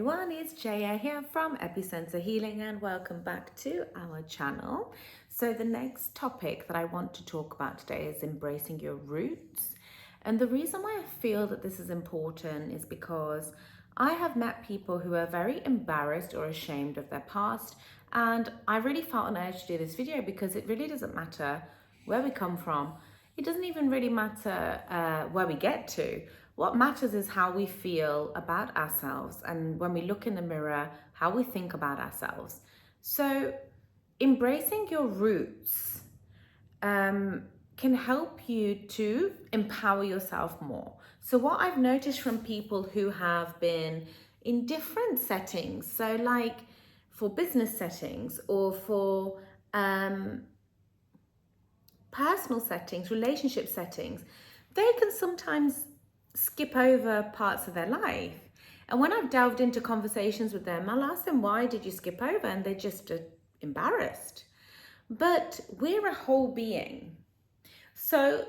Everyone, it's Jaya here from Epicenter Healing and welcome back to our channel. So the next topic that I want to talk about today is embracing your roots. And the reason why I feel that this is important is because I have met people who are very embarrassed or ashamed of their past, and I really felt an urge to do this video because it really doesn't matter where we come from. It doesn't even really matter where we get to. What matters is how we feel about ourselves, and when we look in the mirror, how we think about ourselves. So, embracing your roots can help you to empower yourself more. So, what I've noticed from people who have been in different settings, so like for business settings or for personal settings, relationship settings, they can sometimes skip over parts of their life. And when I've delved into conversations with them, I'll ask them, why did you skip over? And they're just embarrassed. But we're a whole being. So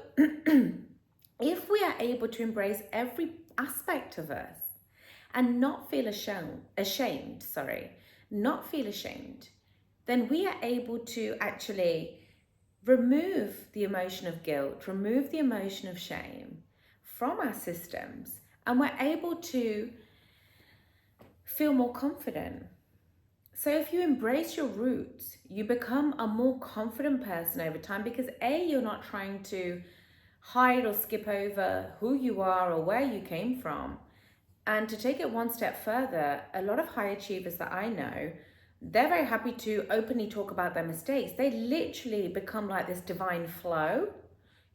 if we are able to embrace every aspect of us and not feel ashamed, then we are able to actually remove the emotion of guilt, remove the emotion of shame from our systems, and we're able to feel more confident. So if you embrace your roots, you become a more confident person over time because you're not trying to hide or skip over who you are or where you came from. And to take it one step further, a lot of high achievers that I know, they're very happy to openly talk about their mistakes. They literally become like this divine flow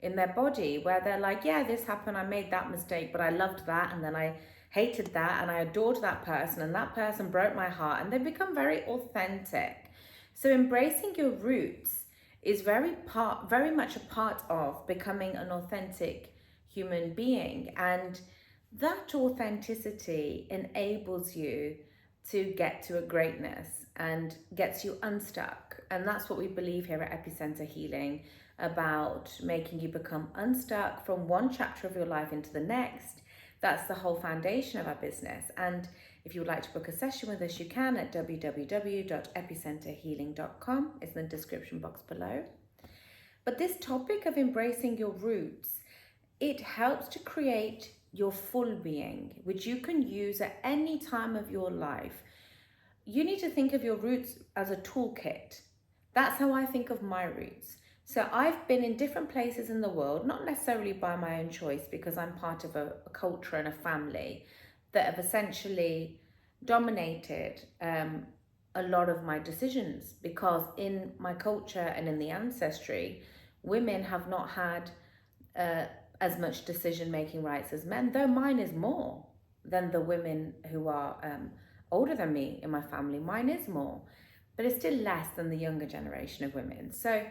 in their body where they're like, yeah, this happened, I made that mistake, but I loved that, and then I hated that, and I adored that person, and that person broke my heart, and they become very authentic. So embracing your roots is very much a part of becoming an authentic human being, and that authenticity enables you to get to a greatness and gets you unstuck. And that's what we believe here at Epicenter Healing, about making you become unstuck from one chapter of your life into the next. That's the whole foundation of our business. And if you would like to book a session with us, you can at www.epicenterhealing.com. It's in the description box below. But this topic of embracing your roots, it helps to create your full being, which you can use at any time of your life. You need to think of your roots as a toolkit. That's how I think of my roots. So I've been in different places in the world, not necessarily by my own choice, because I'm part of a culture and a family that have essentially dominated a lot of my decisions, because in my culture and in the ancestry, women have not had as much decision-making rights as men, though mine is more than the women who are older than me in my family. Mine is more, but it's still less than the younger generation of women. So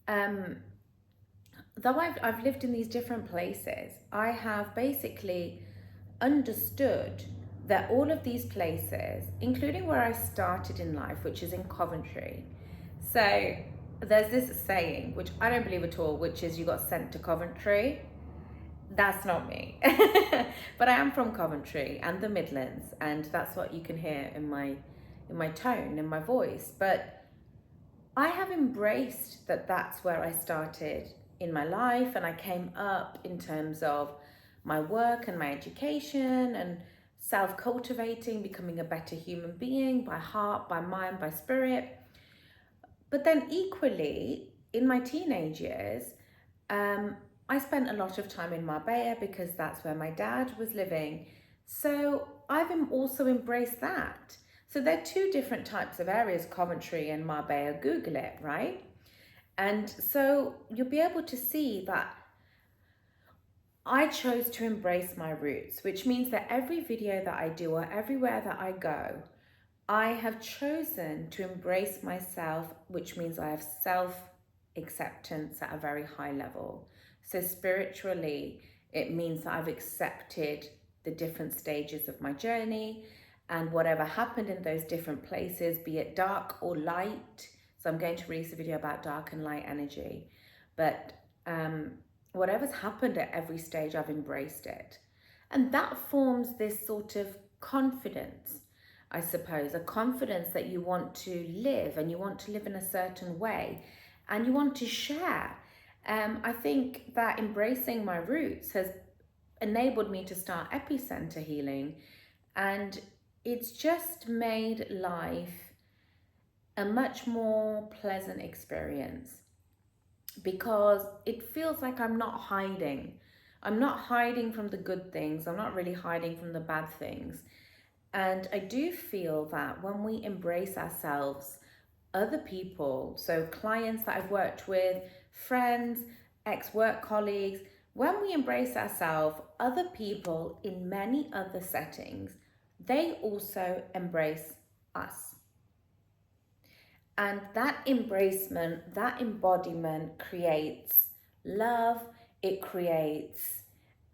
though I've lived in these different places, I have basically understood that all of these places, including where I started in life, which is in Coventry. So there's this saying, which I don't believe at all, which is you got sent to Coventry. That's not me. But I am from Coventry and the Midlands, and that's what you can hear in my tone, in my voice. But I have embraced that that's where I started in my life, and I came up in terms of my work and my education and self-cultivating, becoming a better human being by heart, by mind, by spirit. But then equally, in my teenage years, I spent a lot of time in Marbella because that's where my dad was living. So I've also embraced that. So they're two different types of areas, Coventry and Marbella. Google it, right? And so you'll be able to see that I chose to embrace my roots, which means that every video that I do or everywhere that I go, I have chosen to embrace myself, which means I have self-acceptance at a very high level. So spiritually, it means that I've accepted the different stages of my journey and whatever happened in those different places, be it dark or light. So I'm going to release a video about dark and light energy. But whatever's happened at every stage, I've embraced it. And that forms this sort of confidence I suppose, a confidence that you want to live, and you want to live in a certain way, and you want to share. I think that embracing my roots has enabled me to start Epicenter Healing, and it's just made life a much more pleasant experience, because it feels like I'm not hiding. I'm not hiding from the good things. I'm not really hiding from the bad things. And I do feel that when we embrace ourselves, other people, so clients that I've worked with, friends, ex-work colleagues, when we embrace ourselves, other people in many other settings, they also embrace us. And that embracement, that embodiment creates love, it creates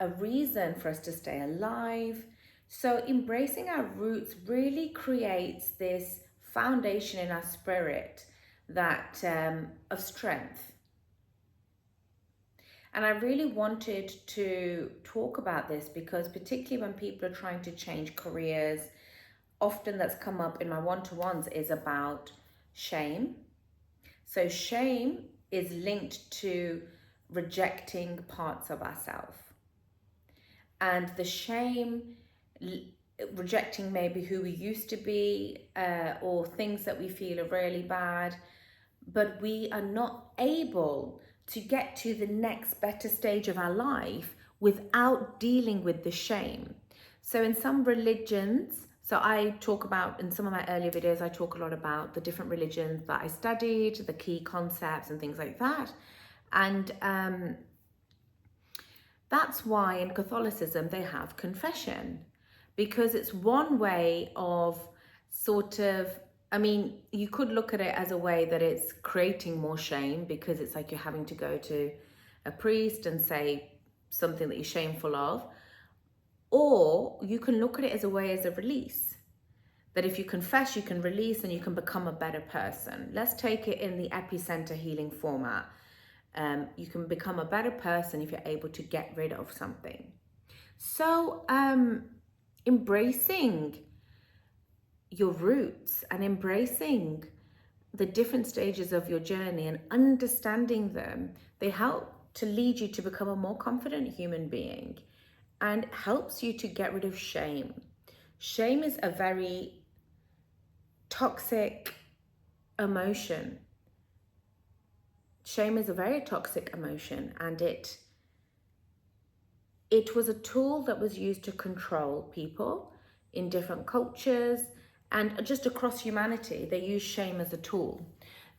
a reason for us to stay alive. So embracing our roots really creates this foundation in our spirit that of strength. And I really wanted to talk about this because particularly when people are trying to change careers, often that's come up in my one-to-ones is about shame. So shame is linked to rejecting parts of ourselves. And the shame, rejecting maybe who we used to be, or things that we feel are really bad, but we are not able to get to the next better stage of our life without dealing with the shame. So in some religions, so I talk about, in some of my earlier videos, I talk a lot about the different religions that I studied, the key concepts and things like that. And that's why in Catholicism they have confession, because it's one way of sort of, I mean, you could look at it as a way that it's creating more shame, because it's like you're having to go to a priest and say something that you're shameful of. Or you can look at it as a way, as a release, that if you confess, you can release and you can become a better person. Let's take it in the Epicenter Healing format. You can become a better person if you're able to get rid of something. So embracing your roots and embracing the different stages of your journey and understanding them, they help to lead you to become a more confident human being, and helps you to get rid of shame. Shame is a very toxic emotion. Shame is a very toxic emotion, and it was a tool that was used to control people in different cultures and just across humanity. They use shame as a tool.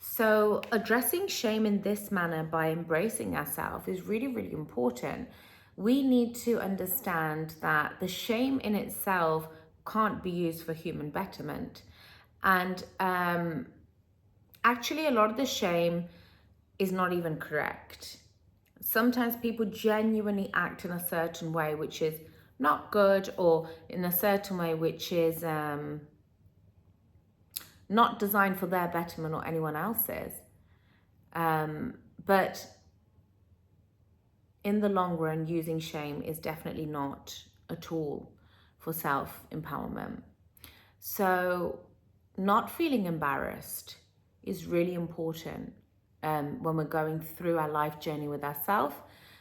So addressing shame in this manner by embracing ourselves is really, really important. We need to understand that the shame in itself can't be used for human betterment. And actually, a lot of the shame is not even correct. Sometimes people genuinely act in a certain way which is not good, or in a certain way which is not designed for their betterment or anyone else's. But in the long run, using shame is definitely not a tool for self-empowerment. So not feeling embarrassed is really important when we're going through our life journey with ourselves,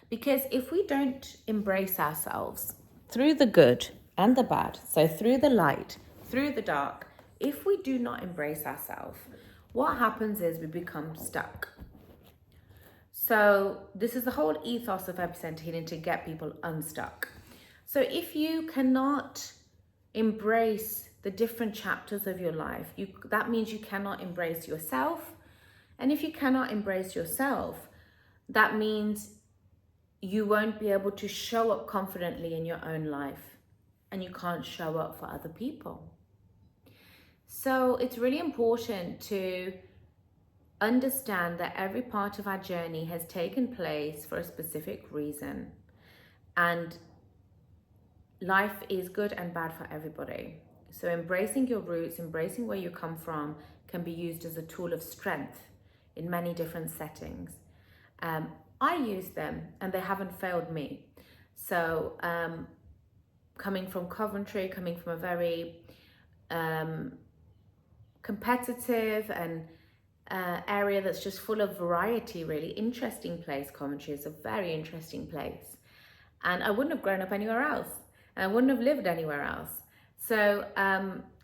because if we don't embrace ourselves through the good and the bad, so through the light, through the dark, if we do not embrace ourselves, what happens is we become stuck. So this is the whole ethos of Epicenter Healing, to get people unstuck. So if you cannot embrace the different chapters of your life, that means you cannot embrace yourself. And if you cannot embrace yourself, that means you won't be able to show up confidently in your own life, and you can't show up for other people. So it's really important to understand that every part of our journey has taken place for a specific reason, and life is good and bad for everybody. So embracing your roots, embracing where you come from, can be used as a tool of strength in many different settings. I use them and they haven't failed me. So coming from Coventry, coming from a very competitive and area that's just full of variety, really interesting place. Coventry is a very interesting place, and I wouldn't have grown up anywhere else, and I wouldn't have lived anywhere else. So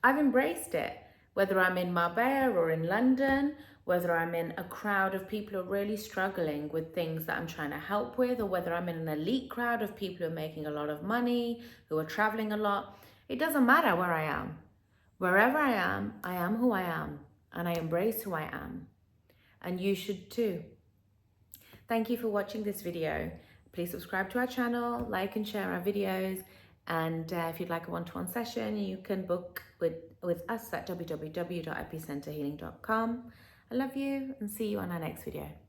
I've embraced it, whether I'm in Marbella or in London, whether I'm in a crowd of people who are really struggling with things that I'm trying to help with, or whether I'm in an elite crowd of people who are making a lot of money, who are traveling a lot. It doesn't matter where I am. Wherever I am who I am, and I embrace who I am. And you should too. Thank you for watching this video. Please subscribe to our channel, like and share our videos. And if you'd like a one-to-one session, you can book with us at www.epicenterhealing.com. I love you and see you on our next video.